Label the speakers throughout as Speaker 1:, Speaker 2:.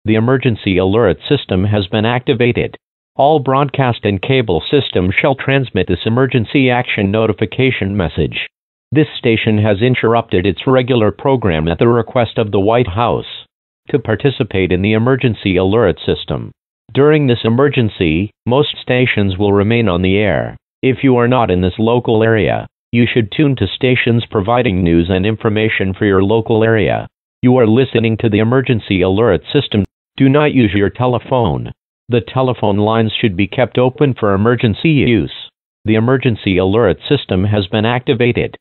Speaker 1: The emergency alert system has been activated. All broadcast and cable systems shall transmit this emergency action notification message. This station has interrupted its regular program at the request of the White House to participate in the emergency alert system. During this emergency, most stations will remain on the air. If you are not in this local area, you should tune to stations providing news and information for your local area. You are listening to the emergency alert system. Do not use your telephone. The telephone lines should be kept open for emergency use. The emergency alert system has been activated.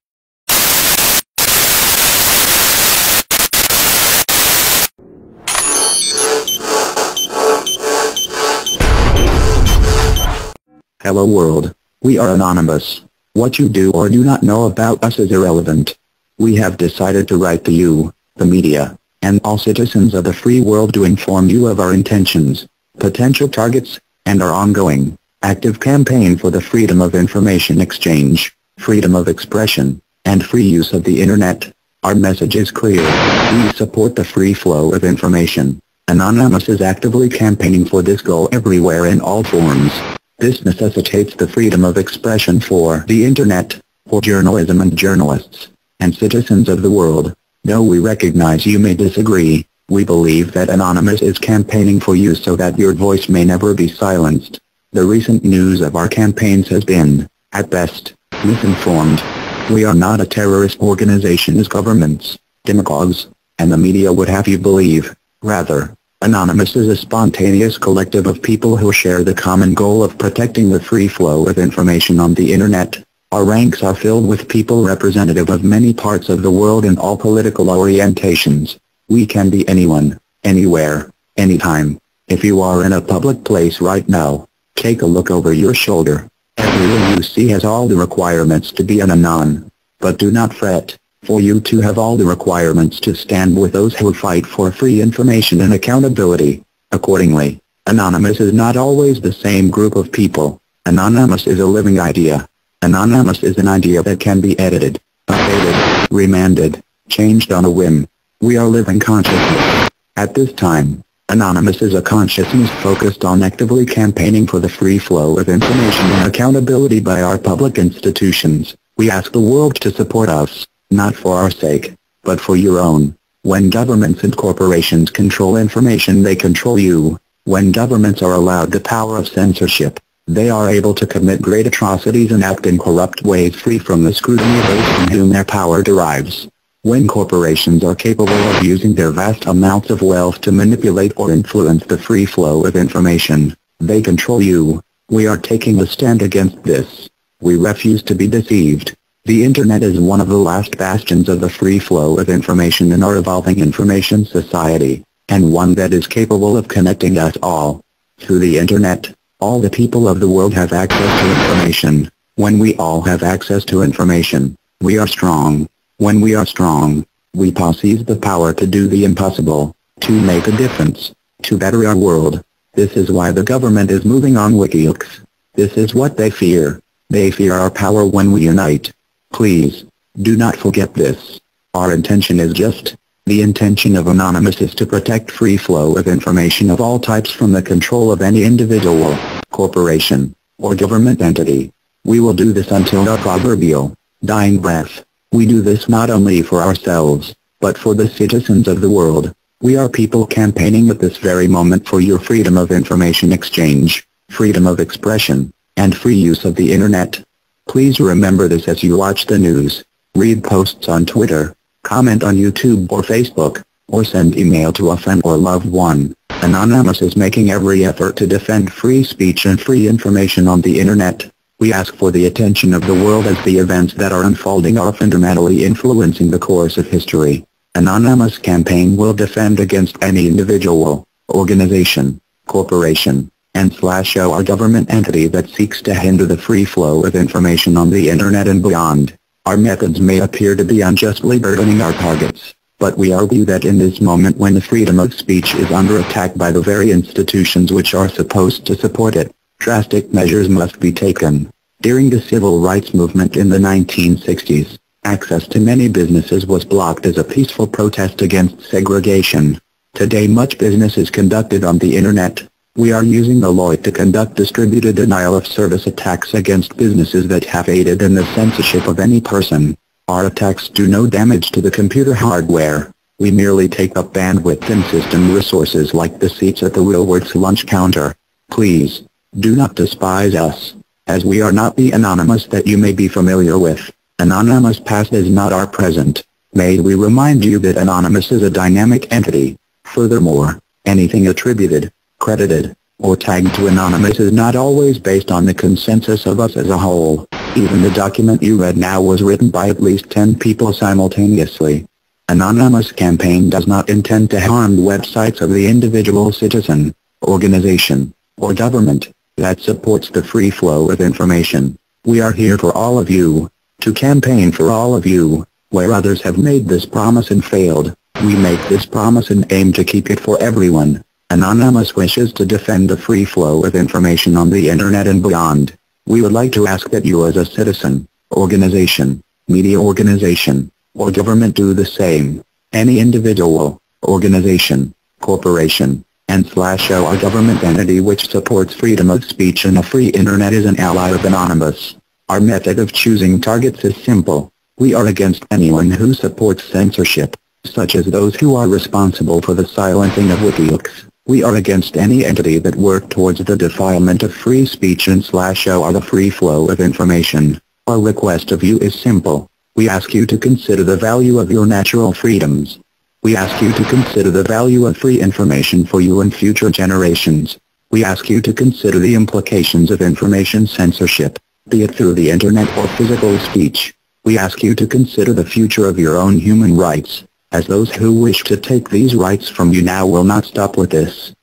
Speaker 2: Hello world. We are anonymous. What you do or do not know about us is irrelevant. We have decided to write to you, the media, and all citizens of the free world to inform you of our intentions, potential targets, and our ongoing, active campaign for the freedom of information exchange, freedom of expression, and free use of the Internet. Our message is clear. We support the free flow of information. Anonymous is actively campaigning for this goal everywhere in all forms. This necessitates the freedom of expression for the Internet, for journalism and journalists, and citizens of the world. Though we recognize you may disagree, we believe that Anonymous is campaigning for you so that your voice may never be silenced. The recent news of our campaigns has been, at best, misinformed. We are not a terrorist organization as governments, demagogues, and the media would have you believe. Rather, Anonymous is a spontaneous collective of people who share the common goal of protecting the free flow of information on the Internet. Our ranks are filled with people representative of many parts of the world in all political orientations. We can be anyone, anywhere, anytime. If you are in a public place right now, take a look over your shoulder. Everyone you see has all the requirements to be an anon. But do not fret, for you too have all the requirements to stand with those who fight for free information and accountability. Accordingly, Anonymous is not always the same group of people. Anonymous is a living idea. Anonymous is an idea that can be edited, updated, remanded, changed on a whim. We are living consciousness. At this time, Anonymous is a consciousness focused on actively campaigning for the free flow of information and accountability by our public institutions. We ask the world to support us, not for our sake, but for your own. When governments and corporations control information, they control you. When governments are allowed the power of censorship, they are able to commit great atrocities and act in corrupt ways free from the scrutiny of those from whom their power derives. When corporations are capable of using their vast amounts of wealth to manipulate or influence the free flow of information, they control you. We are taking a stand against this. We refuse to be deceived. The Internet is one of the last bastions of the free flow of information in our evolving information society, and one that is capable of connecting us all. Through the Internet, all the people of the world have access to information. When we all have access to information, we are strong. When we are strong, we possess the power to do the impossible, to make a difference, to better our world. This is why the government is moving on WikiLeaks. This is what they fear. They fear our power when we unite. Please, do not forget this. Our intention is just. The intention of Anonymous is to protect free flow of information of all types from the control of any individual, corporation, or government entity. We will do this until our proverbial dying breath. We do this not only for ourselves, but for the citizens of the world. We are people campaigning at this very moment for your freedom of information exchange, freedom of expression, and free use of the Internet. Please remember this as you watch the news, read posts on Twitter, comment on YouTube or Facebook, or send email to a friend or loved one. Anonymous is making every effort to defend free speech and free information on the Internet. We ask for the attention of the world as the events that are unfolding are fundamentally influencing the course of history. Anonymous campaign will defend against any individual, organization, corporation, and/or government entity that seeks to hinder the free flow of information on the Internet and beyond. Our methods may appear to be unjustly burdening our targets, but we argue that in this moment when the freedom of speech is under attack by the very institutions which are supposed to support it, drastic measures must be taken. During the civil rights movement in the 1960s, access to many businesses was blocked as a peaceful protest against segregation. Today much business is conducted on the internet. We are using Alloy to conduct distributed denial-of-service attacks against businesses that have aided in the censorship of any person. Our attacks do no damage to the computer hardware. We merely take up bandwidth and system resources like the seats at the Willwards lunch counter. Please, do not despise us, as we are not the Anonymous that you may be familiar with. Anonymous past is not our present. May we remind you that Anonymous is a dynamic entity. Furthermore, anything attributed, credited, or tagged to Anonymous is not always based on the consensus of us as a whole. Even the document you read now was written by at least 10 people simultaneously. Anonymous campaign does not intend to harm the websites of the individual citizen, organization, or government that supports the free flow of information. We are here for all of you, to campaign for all of you. Where others have made this promise and failed, we make this promise and aim to keep it for everyone. Anonymous wishes to defend the free flow of information on the internet and beyond. We would like to ask that you as a citizen, organization, media organization, or government do the same. Any individual, organization, corporation, and/or government entity which supports freedom of speech and a free internet is an ally of Anonymous. Our method of choosing targets is simple. We are against anyone who supports censorship, such as those who are responsible for the silencing of WikiLeaks. We are against any entity that work towards the defilement of free speech and/or the free flow of information. Our request of you is simple. We ask you to consider the value of your natural freedoms. We ask you to consider the value of free information for you and future generations. We ask you to consider the implications of information censorship, be it through the internet or physical speech. We ask you to consider the future of your own human rights, as those who wish to take these rights from you now will not stop with this.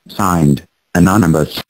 Speaker 2: Signed, Anonymous.